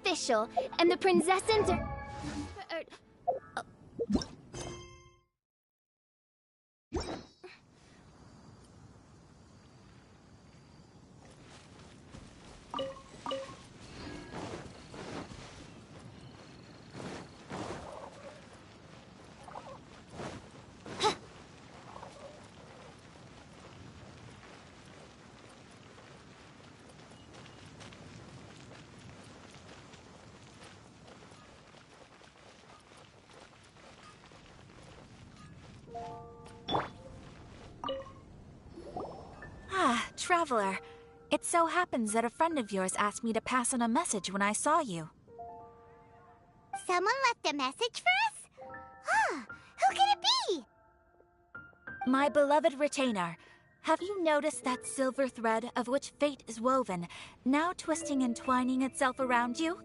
official, and the princessins are... Traveler, it so happens that a friend of yours asked me to pass on a message when I saw you. Someone left a message for us? Huh, who can it be? My beloved retainer, have you noticed that silver thread of which fate is woven, now twisting and twining itself around you?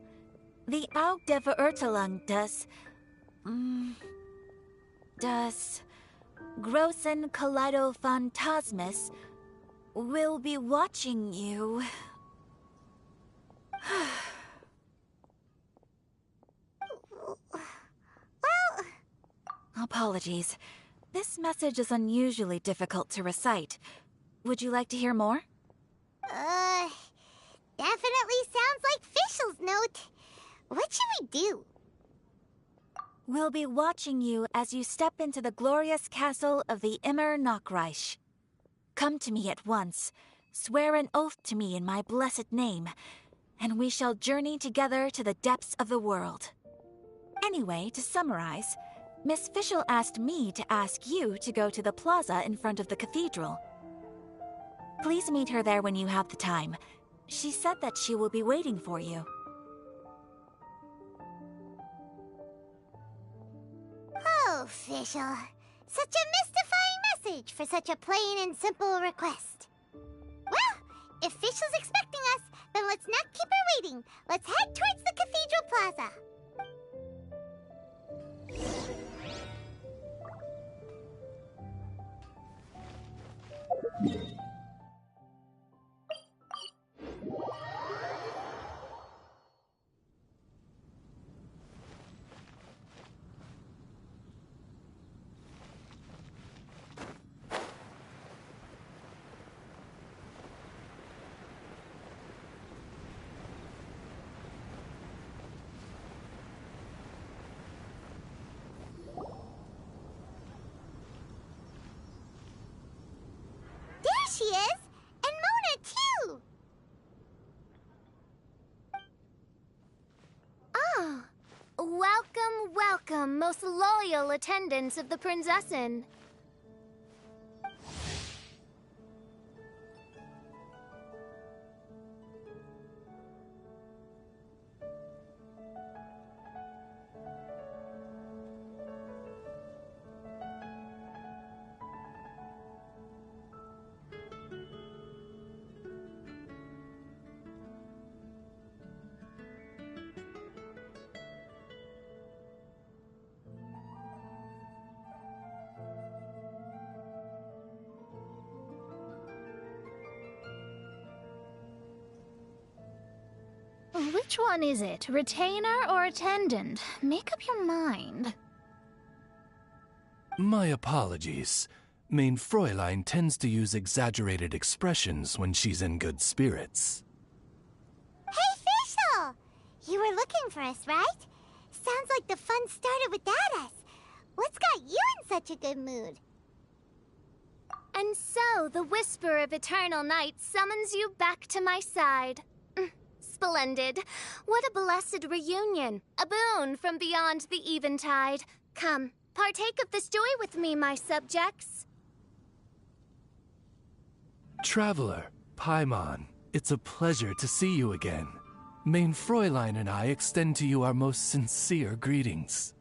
The Aug der Verurteilung does Großen Kaleido Phantasmus will be watching you. Well... Apologies. This message is unusually difficult to recite. Would you like to hear more? Definitely sounds like Fischl's note. What should we do? We'll be watching you as you step into the glorious castle of the Immer Nachreich. Come to me at once, swear an oath to me in my blessed name, and we shall journey together to the depths of the world. Anyway, to summarize, Miss Fischl asked me to ask you to go to the plaza in front of the cathedral. Please meet her there when you have the time. She said that she will be waiting for you. Oh, Fischl. Such a mystifying message for such a plain and simple request. Well, if Fischl's expecting us, then let's not keep her waiting. Let's head towards the cathedral plaza. She is! And Mona, too! Ah, welcome, welcome, most loyal attendants of the Prinzessin. Which one is it? Retainer or attendant? Make up your mind. My apologies. Mein Fräulein tends to use exaggerated expressions when she's in good spirits. Hey, Fischl! You were looking for us, right? Sounds like the fun started without us. What's got you in such a good mood? And so, the whisper of eternal night summons you back to my side. Splendid. What a blessed reunion. A boon from beyond the eventide. Come, partake of this joy with me, my subjects. Traveler, Paimon, it's a pleasure to see you again. Mein Fräulein and I extend to you our most sincere greetings.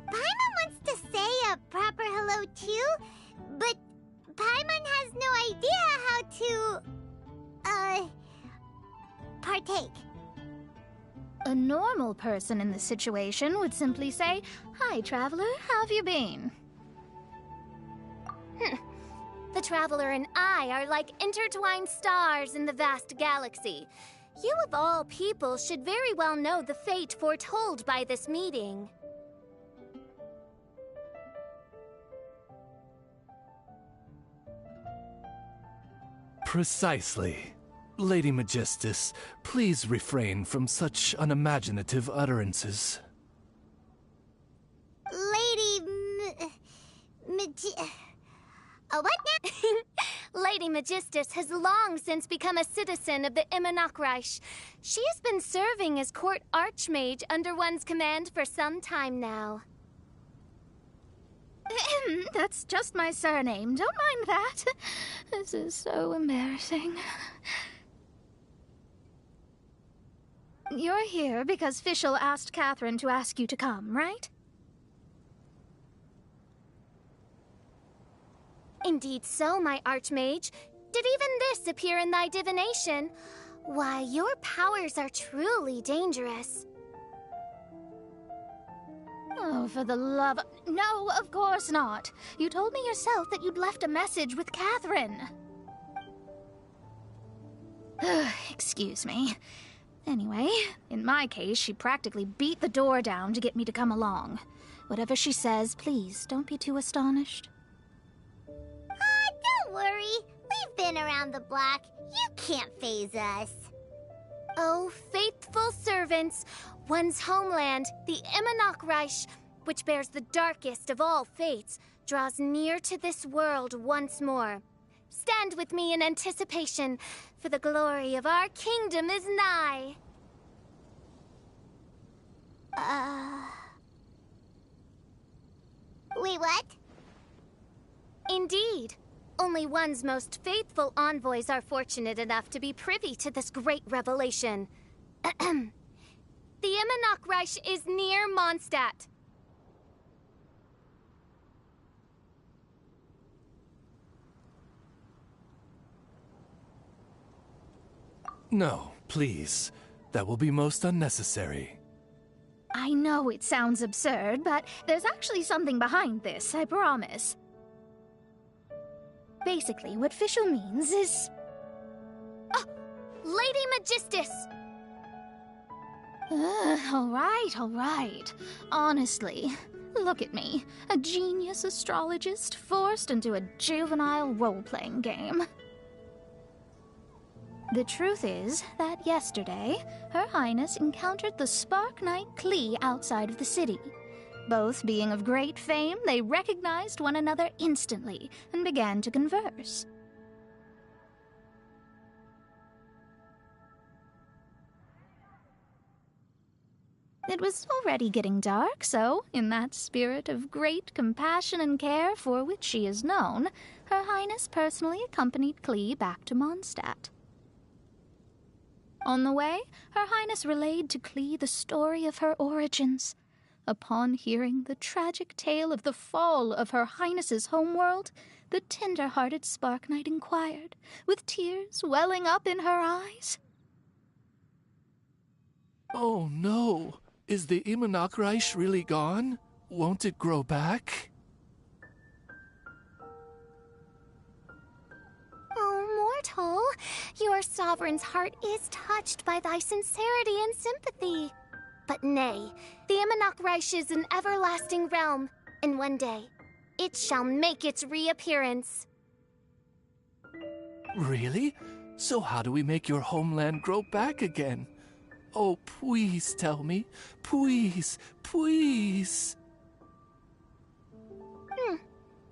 Paimon wants to say a proper hello too, but Paimon has no idea how to, partake. A normal person in this situation would simply say, "Hi, traveler, how have you been?" The traveler and I are like intertwined stars in the vast galaxy. You of all people should very well know the fate foretold by this meeting. Precisely. Lady Magistus, please refrain from such unimaginative utterances. What now? Lady Magistus has long since become a citizen of the Immernachtreich. She has been serving as court archmage under one's command for some time now. That's just my surname. Don't mind that. This is so embarrassing. You're here because Fischl asked Catherine to ask you to come, right? Indeed so, my archmage. Did even this appear in thy divination? Why, your powers are truly dangerous. Oh, for the love of... No, of course not. You told me yourself that you'd left a message with Catherine. Excuse me. Anyway, in my case, she practically beat the door down to get me to come along. Whatever she says, please, don't be too astonished. Don't worry. We've been around the block. You can't faze us. Oh, faithful servants, one's homeland, the Immernachtreich, which bears the darkest of all fates, draws near to this world once more. Stand with me in anticipation, for the glory of our kingdom is nigh. Wait, what? Indeed. Only one's most faithful envoys are fortunate enough to be privy to this great revelation. The Immernachtreich is near Mondstadt. No, please. That will be most unnecessary. I know it sounds absurd, but there's actually something behind this, I promise. Basically, what Fischl means is... Lady Magistus! All right. Honestly, look at me. A genius astrologist forced into a juvenile role-playing game. The truth is that yesterday, Her Highness encountered the Spark Knight Klee outside of the city. Both being of great fame, they recognized one another instantly and began to converse. It was already getting dark, so, in that spirit of great compassion and care for which she is known, Her Highness personally accompanied Klee back to Mondstadt. On the way, Her Highness relayed to Klee the story of her origins. Upon hearing the tragic tale of the fall of Her Highness's homeworld, the tender-hearted Spark Knight inquired, with tears welling up in her eyes. Oh no! Is the Immernachtreich really gone? Won't it grow back? Oh, mortal, your sovereign's heart is touched by thy sincerity and sympathy. But nay, the Immernachtreich is an everlasting realm, and one day, it shall make its reappearance. Really? So how do we make your homeland grow back again? Oh, please tell me. Please, please.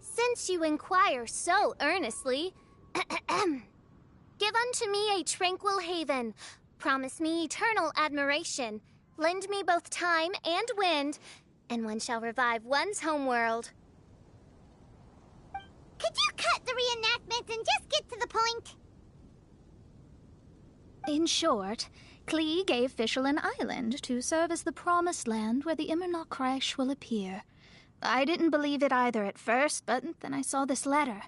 Since you inquire so earnestly, give unto me a tranquil haven, promise me eternal admiration, lend me both time and wind, and one shall revive one's homeworld. Could you cut the reenactment and just get to the point? In short, Klee gave Fischl an island to serve as the promised land where the Immernachtreich will appear. I didn't believe it either at first, but then I saw this letter.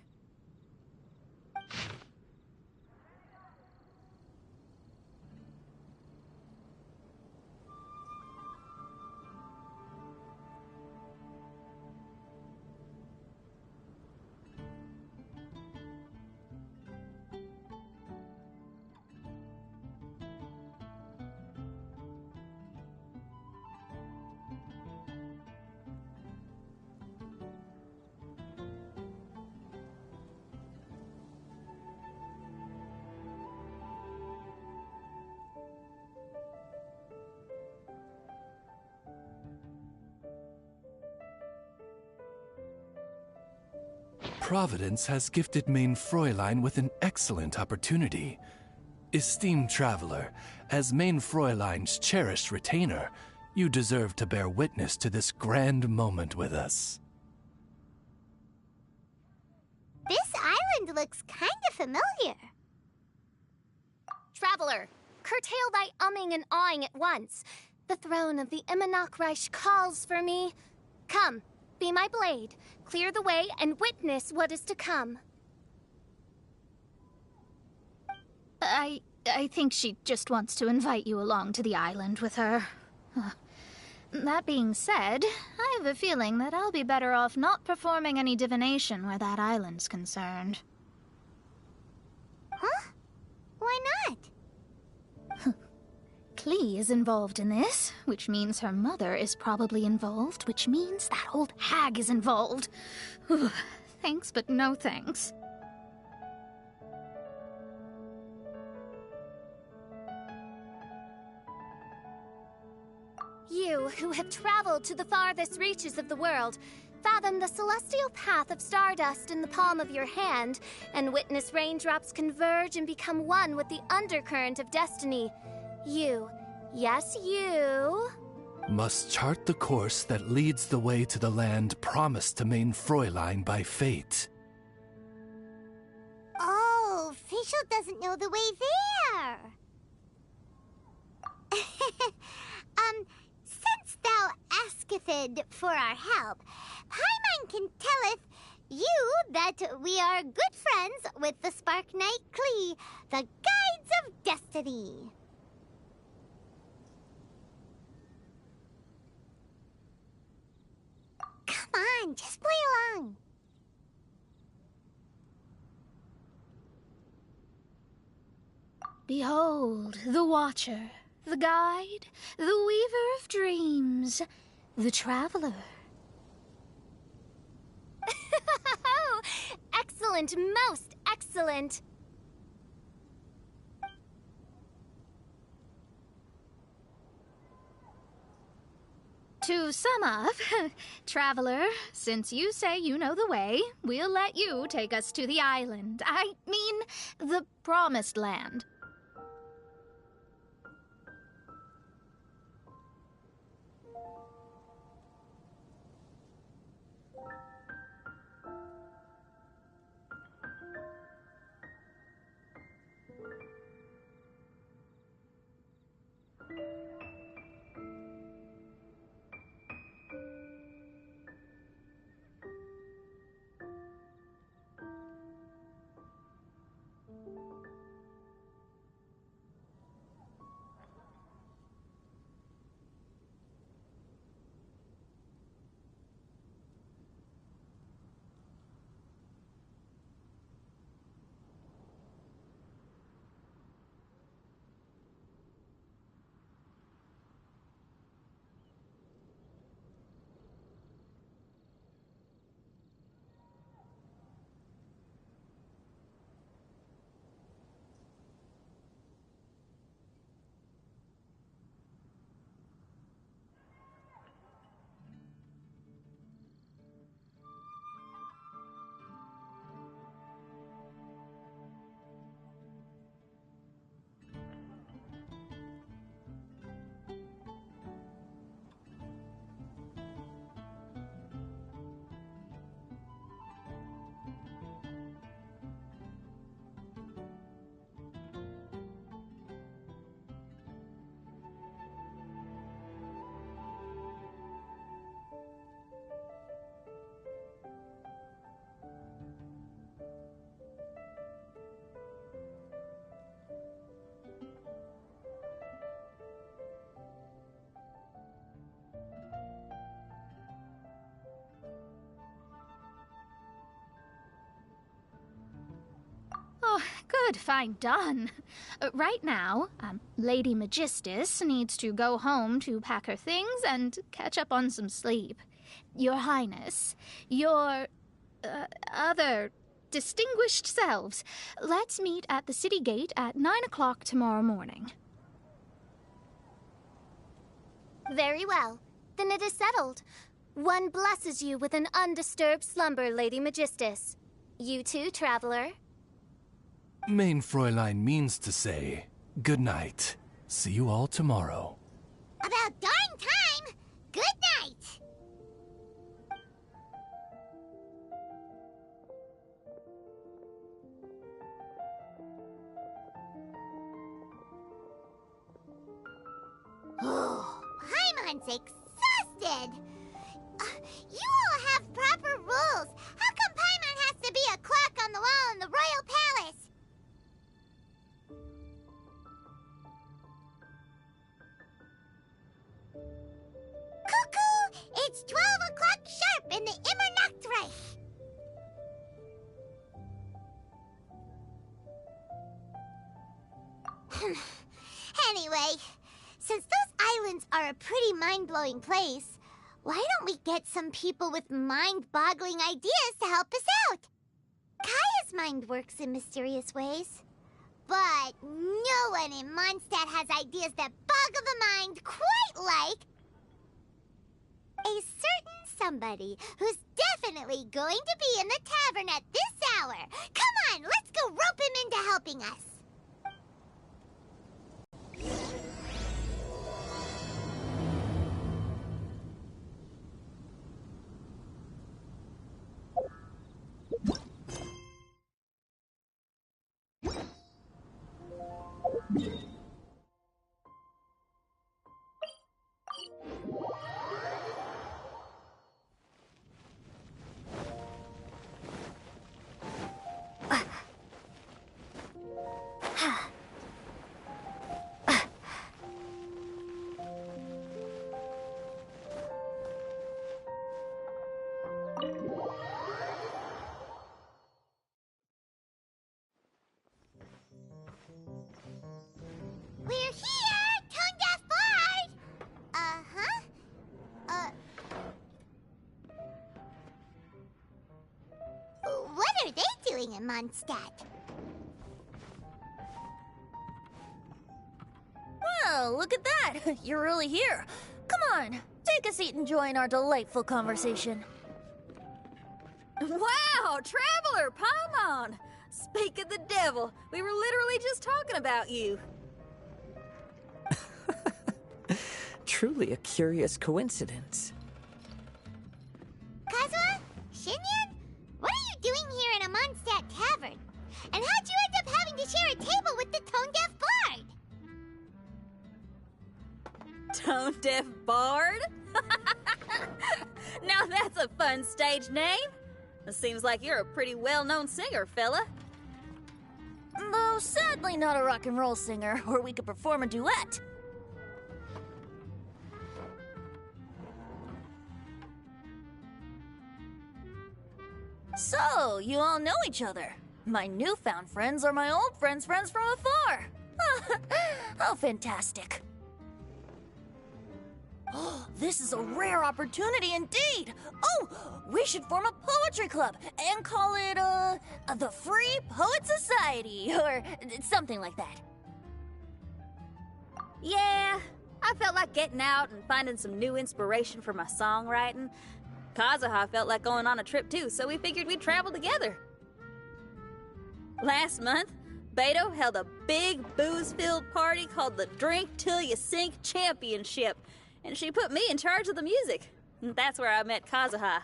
Providence has gifted Main Fräulein with an excellent opportunity. Esteemed traveler, as Main Fräulein's cherished retainer, you deserve to bear witness to this grand moment with us. This island looks kind of familiar. Traveler, curtail thy umming and awing at once. The throne of the Immernachtreich calls for me. Come, be my blade, clear the way, and witness what is to come. I think she just wants to invite you along to the island with her. That being said, I have a feeling that I'll be better off not performing any divination where that island's concerned. Huh? Why not? Klee is involved in this, which means her mother is probably involved, which means that old hag is involved. Thanks, but no thanks. You, who have traveled to the farthest reaches of the world, fathom the celestial path of stardust in the palm of your hand, and witness raindrops converge and become one with the undercurrent of destiny. You, yes you, must chart the course that leads the way to the land promised to Main Fräulein by fate. Oh, Fischl doesn't know the way there. Since thou asketh for our help, Paimon can telleth you that we are good friends with the Spark Knight Klee, the Guides of Destiny. Come on, just play along. Behold, the Watcher, the Guide, the Weaver of Dreams, the Traveler. Excellent, most excellent. To sum up, Traveler, since you say you know the way, we'll let you take us to the island. I mean, the Promised Land. Oh, good, fine, done. Right now, Lady Magistus needs to go home to pack her things and catch up on some sleep. Your Highness, your other distinguished selves, let's meet at the city gate at 9 o'clock tomorrow morning. Very well. Then it is settled. One blesses you with an undisturbed slumber, Lady Magistus. You too, traveler. Main Fräulein means to say, good night. See you all tomorrow. About darn time! Good night! Oh, Paimon's exhausted! You all have proper rules. How come Paimon has to be a clock on the wall in the royal palace? Cuckoo! It's 12 o'clock sharp in the Immernachtreich. Anyway, since those islands are a pretty mind-blowing place, why don't we get some people with mind-boggling ideas to help us out? Kaya's mind works in mysterious ways. But no one in Mondstadt has ideas that boggle the mind quite like a certain somebody who's definitely going to be in the tavern at this hour. Come on, let's go rope him into helping us. We're here, Tone-Deaf Bard! What are they doing in Mondstadt? Well, look at that! You're really here. Come on, take a seat and join our delightful conversation. Wow, Traveler Paimon! Speak of the devil, we were literally just talking about you. Truly a curious coincidence. Kazuha? Shinyan? What are you doing here in a Mondstadt tavern? And how'd you end up having to share a table with the Tone-Deaf Bard? Tone-Deaf Bard? Now that's a fun stage name. It seems like you're a pretty well-known singer, fella. Though sadly not a rock and roll singer, or we could perform a duet. So, you all know each other. My newfound friends are my old friends' friends from afar. How fantastic. This is a rare opportunity indeed. Oh, we should form a poetry club and call it, the Free Poet Society, or something like that. Yeah, I felt like getting out and finding some new inspiration for my songwriting. Kazuha felt like going on a trip too, so we figured we'd travel together. Last month, Beto held a big booze-filled party called the Drink Till You Sink Championship, and she put me in charge of the music. That's where I met Kazuha.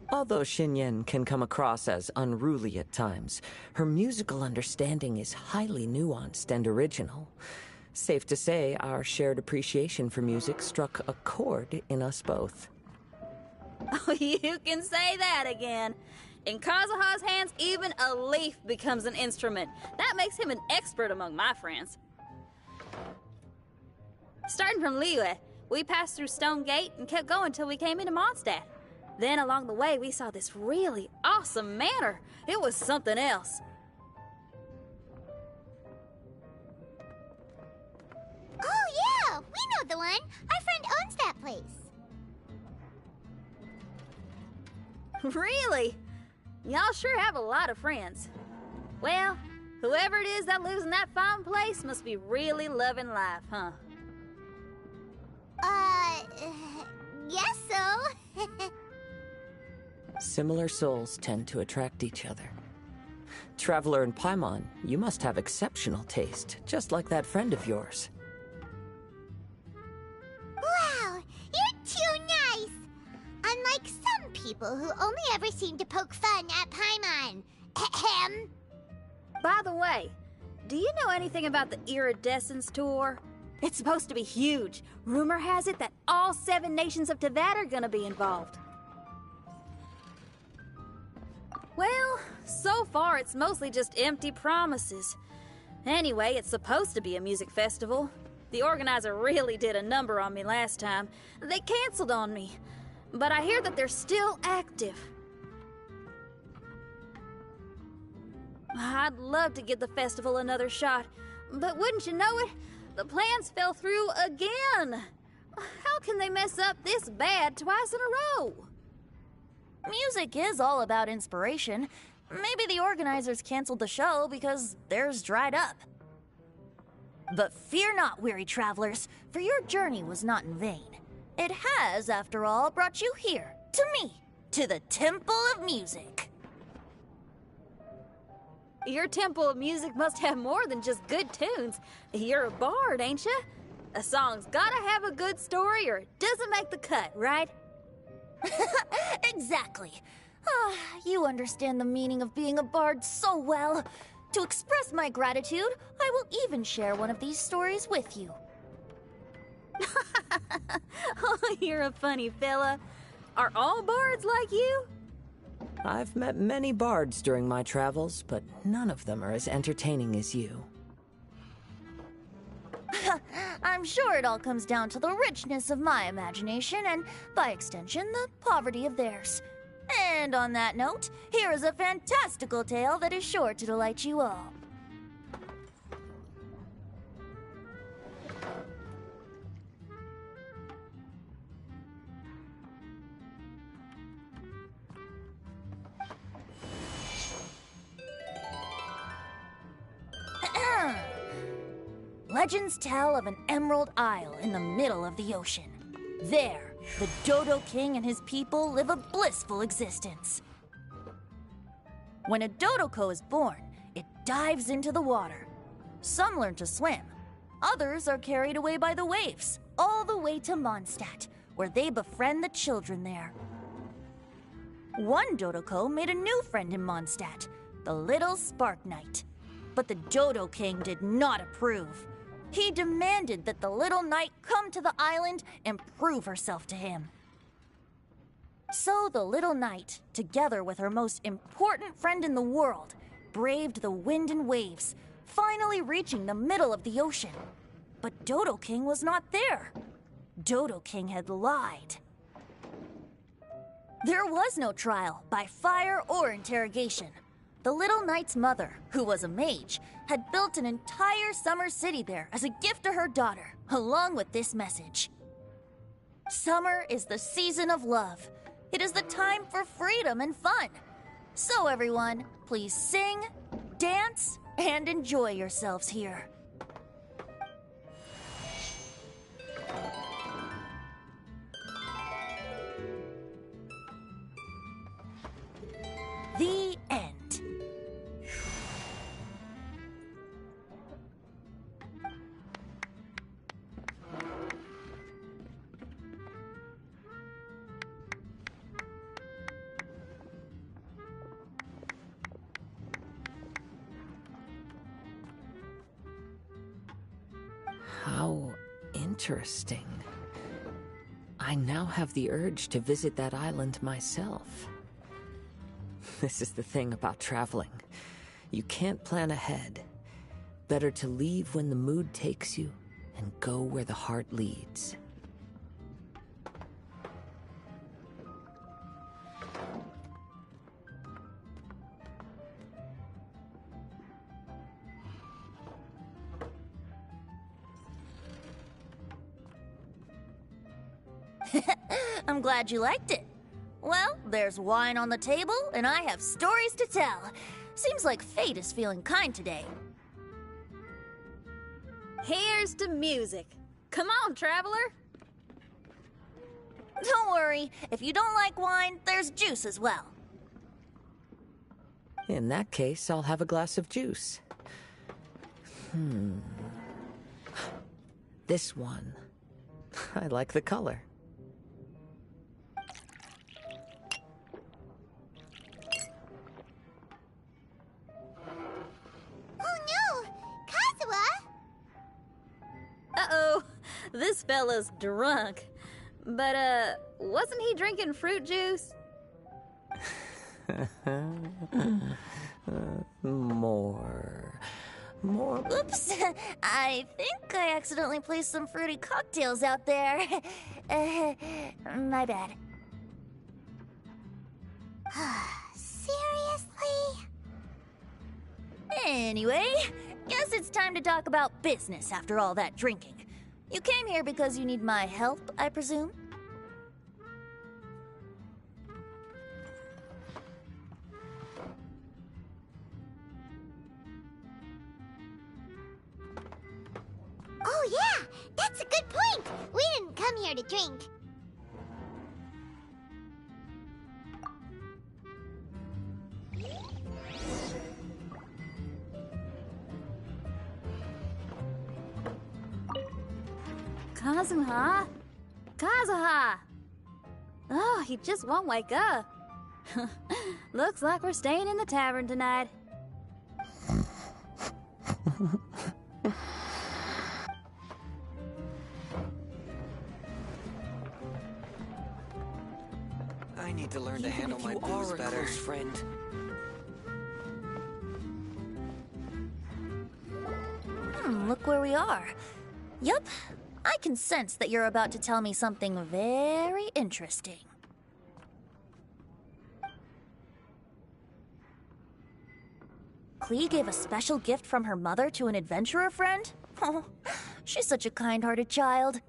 Although Shinyan can come across as unruly at times, her musical understanding is highly nuanced and original. Safe to say, our shared appreciation for music struck a chord in us both. Oh, you can say that again. In Kazuha's hands, even a leaf becomes an instrument. That makes him an expert among my friends. Starting from Liyue, we passed through Stone Gate and kept going till we came into Mondstadt. Then along the way, we saw this really awesome manor. It was something else. Oh, yeah! We know the one! Our friend owns that place. Really? Y'all sure have a lot of friends. Well, whoever it is that lives in that fine place must be really loving life, huh? Guess so. Similar souls tend to attract each other. Traveler and Paimon, you must have exceptional taste, just like that friend of yours. Wow, you're too nice! Unlike some people who only ever seem to poke fun at Paimon. Ahem. By the way, do you know anything about the Iridescence Tour? It's supposed to be huge. Rumor has it that all 7 nations of Tevat are gonna be involved. Well, so far it's mostly just empty promises. Anyway, it's supposed to be a music festival. The organizer really did a number on me last time. They canceled on me. But I hear that they're still active. I'd love to give the festival another shot, but wouldn't you know it, the plans fell through again. How can they mess up this bad twice in a row? Music is all about inspiration. Maybe the organizers canceled the show because theirs dried up. But fear not, weary travelers, for your journey was not in vain. It has, after all, brought you here, to me, to the Temple of Music. Your Temple of Music must have more than just good tunes. You're a bard, ain't ya? A song's gotta have a good story or it doesn't make the cut, right? Exactly. You understand the meaning of being a bard so well. To express my gratitude, I will even share one of these stories with you. Oh, you're a funny fella. Are all bards like you? I've met many bards during my travels, but none of them are as entertaining as you. I'm sure it all comes down to the richness of my imagination and, by extension, the poverty of theirs. And on that note, here is a fantastical tale that is sure to delight you all. Legends tell of an emerald isle in the middle of the ocean. There, the Dodo King and his people live a blissful existence. When a Dodoko is born, it dives into the water. Some learn to swim. Others are carried away by the waves, all the way to Mondstadt, where they befriend the children there. One Dodoko made a new friend in Mondstadt, the little Spark Knight. But the Dodo King did not approve. He demanded that the little knight come to the island and prove herself to him. So the little knight, together with her most important friend in the world, braved the wind and waves, finally reaching the middle of the ocean. But Dodo King was not there. Dodo King had lied. There was no trial by fire or interrogation. The little knight's mother, who was a mage, had built an entire summer city there as a gift to her daughter, along with this message. Summer is the season of love. It is the time for freedom and fun. So everyone, please sing, dance, and enjoy yourselves here. The end. How interesting. I now have the urge to visit that island myself. This is the thing about traveling. You can't plan ahead. Better to leave when the mood takes you and go where the heart leads. I'm glad you liked it. Well, there's wine on the table, and I have stories to tell. Seems like fate is feeling kind today. Here's to music. Come on, traveler. Don't worry, if you don't like wine, there's juice as well. In that case, I'll have a glass of juice. This one. I like the color. Uh-oh, this fella's drunk. But, wasn't he drinking fruit juice? More. Oops, I think I accidentally placed some fruity cocktails out there. My bad. Seriously? Anyway, guess it's time to talk about business after all that drinking. You came here because you need my help, I presume? Oh yeah, that's a good point. We didn't come here to drink. Kazuha? Kazuha! Oh, he just won't wake up. Looks like we're staying in the tavern tonight. I need to learn to handle my booze better. Friend. Look where we are. Yup, I can sense that you're about to tell me something very interesting. Klee gave a special gift from her mother to an adventurer friend? Oh, she's such a kind-hearted child.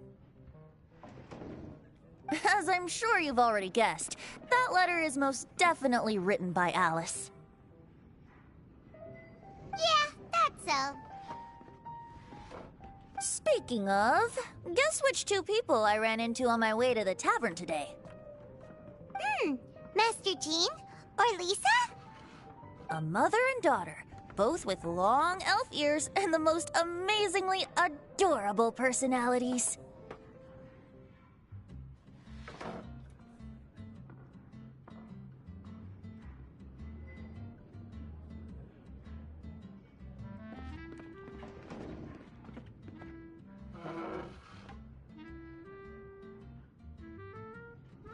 As I'm sure you've already guessed, that letter is most definitely written by Alice. Yeah, that's so. Speaking of, guess which two people I ran into on my way to the tavern today? Master Jean? Or Lisa? A mother and daughter, both with long elf ears and the most amazingly adorable personalities.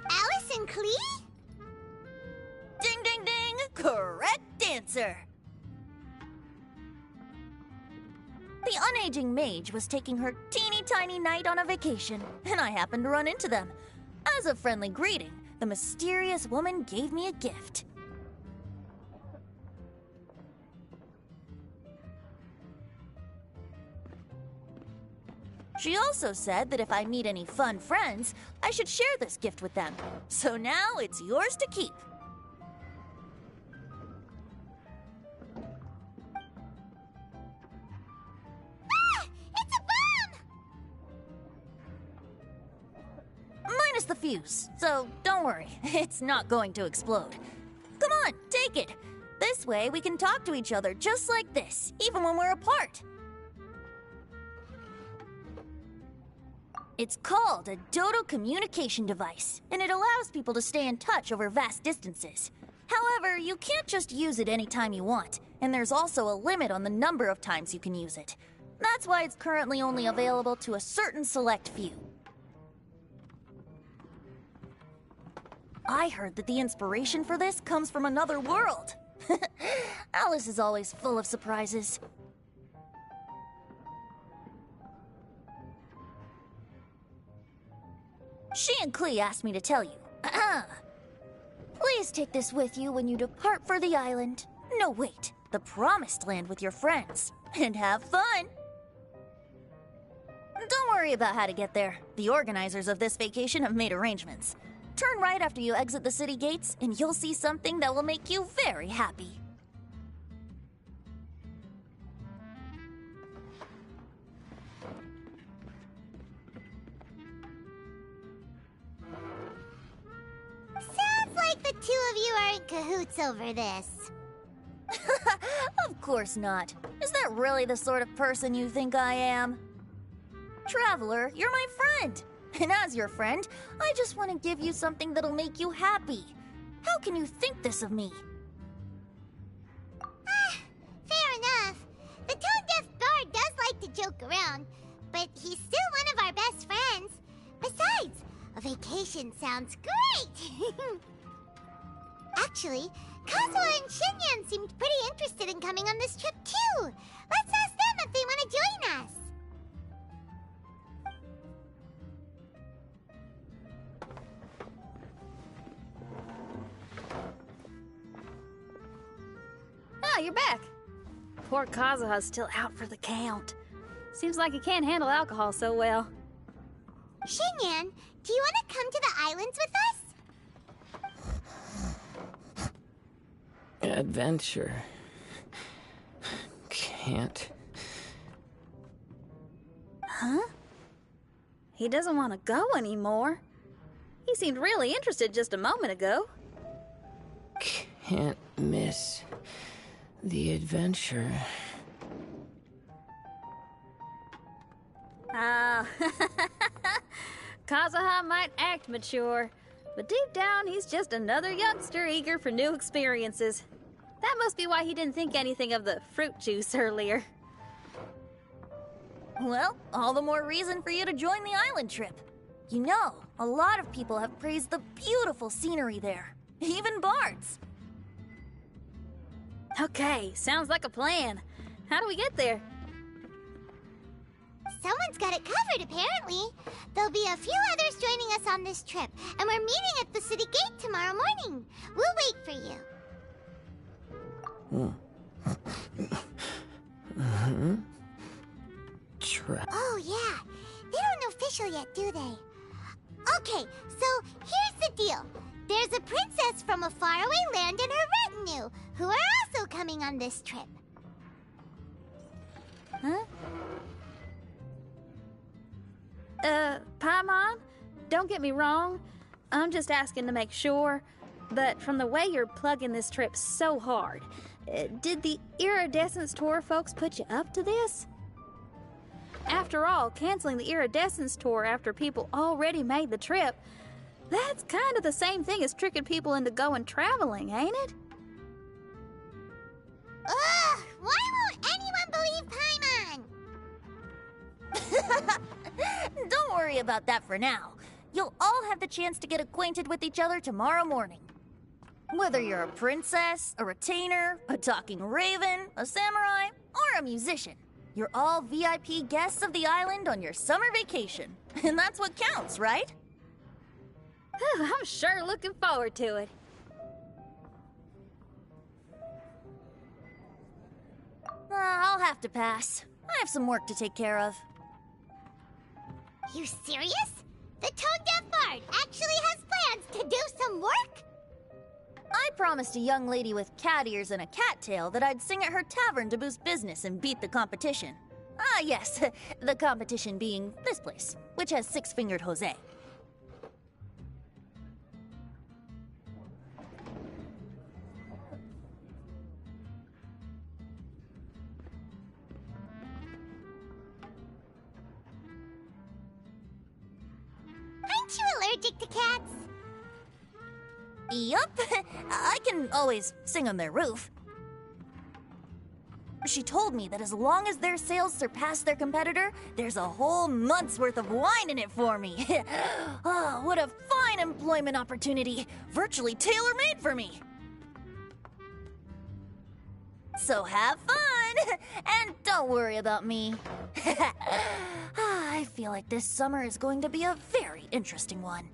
Alice and Klee? Ding, ding, ding! Correct answer! The unaging mage was taking her teeny tiny knight on a vacation, and I happened to run into them. As a friendly greeting, the mysterious woman gave me a gift. She also said that if I meet any fun friends, I should share this gift with them. So now it's yours to keep. It's a bomb! Minus the fuse, so don't worry, it's not going to explode. Come on, take it. This way we can talk to each other just like this, even when we're apart. It's called a Dodo communication device, and it allows people to stay in touch over vast distances. However, you can't just use it anytime you want, and there's also a limit on the number of times you can use it. That's why it's currently only available to a certain select few. I heard that the inspiration for this comes from another world. Alice is always full of surprises. She and Klee asked me to tell you. Please take this with you when you depart for the island. No, wait, the Promised Land with your friends. And have fun! Don't worry about how to get there. The organizers of this vacation have made arrangements. Turn right after you exit the city gates, and you'll see something that will make you very happy. Sounds like the two of you are in cahoots over this. Of course not. Is that really the sort of person you think I am? Traveler, you're my friend. And as your friend, I just want to give you something that'll make you happy. How can you think this of me? Fair enough. The tone-deaf bard does like to joke around, but he's still one of our best friends. Besides, a vacation sounds great! Actually, Kazuha and Shinyan seemed pretty interested in coming on this trip too. Let's ask them if they want to join us. Ah, you're back. Poor Kazuha's still out for the count. Seems like he can't handle alcohol so well. Shinyan, do you want to come to the islands with us? Adventure. Can't. Huh? He doesn't want to go anymore. He seemed really interested just a moment ago. Can't miss the adventure. Ah, Kazuha might act mature, but deep down he's just another youngster eager for new experiences. That must be why he didn't think anything of the fruit juice earlier. Well, all the more reason for you to join the island trip. You know, a lot of people have praised the beautiful scenery there. Even bards. Okay, sounds like a plan. How do we get there? Someone's got it covered, apparently. There'll be a few others joining us on this trip, and we're meeting at the city gate tomorrow morning. We'll wait for you. Oh, yeah. They don't know official yet, do they? Okay, so here's the deal. There's a princess from a faraway land and her retinue, who are also coming on this trip. Huh? Paimon, don't get me wrong. I'm just asking to make sure. But from the way you're plugging this trip so hard, did the Iridescence Tour folks put you up to this? After all, canceling the Iridescence Tour after people already made the trip, that's kind of the same thing as tricking people into going traveling, ain't it? Ugh! Why won't anyone believe Paimon? Don't worry about that for now. You'll all have the chance to get acquainted with each other tomorrow morning. Whether you're a princess, a retainer, a talking raven, a samurai, or a musician, you're all VIP guests of the island on your summer vacation. And that's what counts, right? I'm sure looking forward to it. I'll have to pass. I have some work to take care of. You serious? The tone-deaf bard actually has plans to do some work? I promised a young lady with cat ears and a cattail that I'd sing at her tavern to boost business and beat the competition. Ah, yes, the competition being this place, which has Six-Fingered Jose. Aren't you allergic to cats? Yup, I can always sing on their roof. She told me that as long as their sales surpass their competitor, there's a whole month's worth of wine in it for me. Oh, what a fine employment opportunity! Virtually tailor-made for me! So have fun! And don't worry about me. I feel like this summer is going to be a very interesting one.